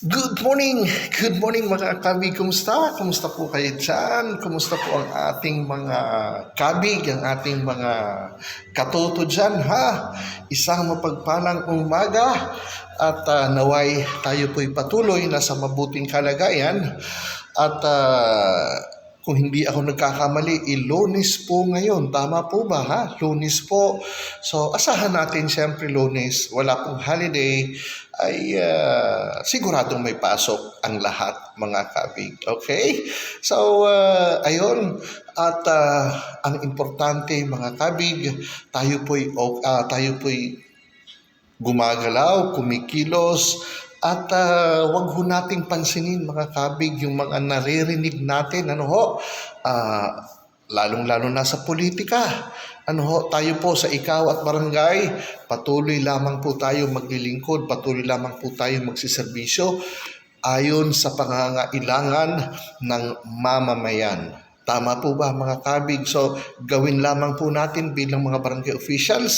Good morning mga kabig. Kumusta? Kumusta po kayo dyan? Kumusta po ang ating mga kabig, ang ating mga katoto dyan, ha? Isang mapagpalang umaga at naway tayo po'y patuloy na sa mabuting kalagayan at kung hindi ako nagkakamali, Lunes po ngayon. Tama po ba, ha? Lunes po. So, asahan natin siyempre Lunes. Wala pong holiday. Ay siguradong may pasok ang lahat, mga kabig. Okay? So, ayun. At ang importante, mga kabig, tayo po'y gumagalaw, kumikilos, at wag ho nating pansinin, mga kabig, yung mga naririnig natin, lalong-lalo na sa politika. Tayo po sa ikaw at barangay, patuloy lamang po tayo maglilingkod, patuloy lamang po tayo magsiservisyo ayon sa pangangailangan ng mamamayan. Tama po ba, mga kabig? So, gawin lamang po natin bilang mga barangay officials,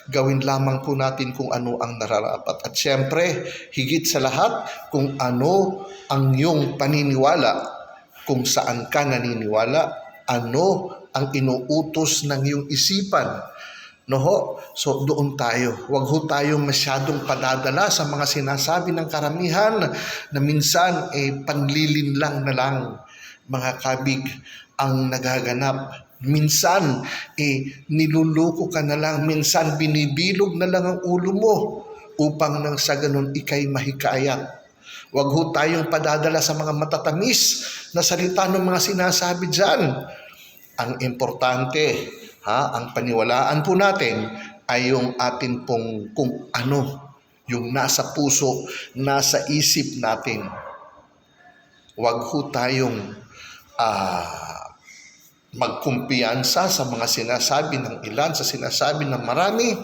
gawin lamang po natin kung ano ang nararapat. At syempre, higit sa lahat, kung ano ang iyong paniniwala, kung saan ka naniniwala, ano ang inuutos ng iyong isipan. So doon tayo. Huwag ho tayong masyadong padadala sa mga sinasabi ng karamihan na minsan panlilin lang na lang, mga kabig, ang nagaganap. Minsan niluluko ka na lang, minsan binibilog na lang ang ulo mo upang nang sa ganun ikay mahikayat. Huwag ho tayong padadala sa mga matatamis na salita ng mga sinasabi dyan. Ang importante, ang paniwalaan po natin ay yung atin pong kung ano, yung nasa puso, nasa isip natin. Huwag ho tayong magkumpiyansa sa mga sinasabi ng ilan, sa sinasabi ng marami.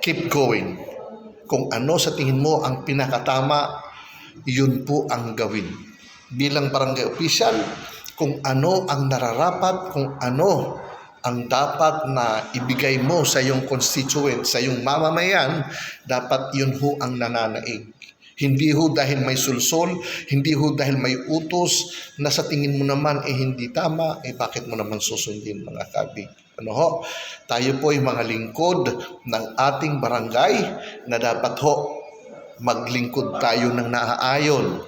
Keep going. Kung ano sa tingin mo ang pinakatama, yun po ang gawin. Bilang barangay official, kung ano ang nararapat, kung ano ang dapat na ibigay mo sa iyong constituent, sa iyong mamamayan, dapat yun ho ang nananaig. Hindi ho dahil may sulsol, hindi ho dahil may utos na sa tingin mo naman hindi tama, bakit mo naman susundin, mga kabig? Tayo po ay mga lingkod ng ating barangay na dapat ho maglingkod tayo ng naaayon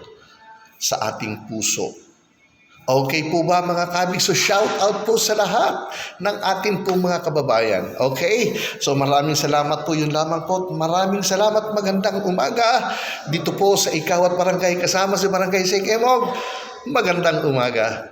sa ating puso. Okay po ba, mga kabig? So shout out po sa lahat ng ating pong mga kababayan. Okay? So maraming salamat po, yun lamang po. Maraming salamat, magandang umaga. Dito po sa Ikaw at Barangay, kasama si Barangay Sek Emog. Magandang umaga.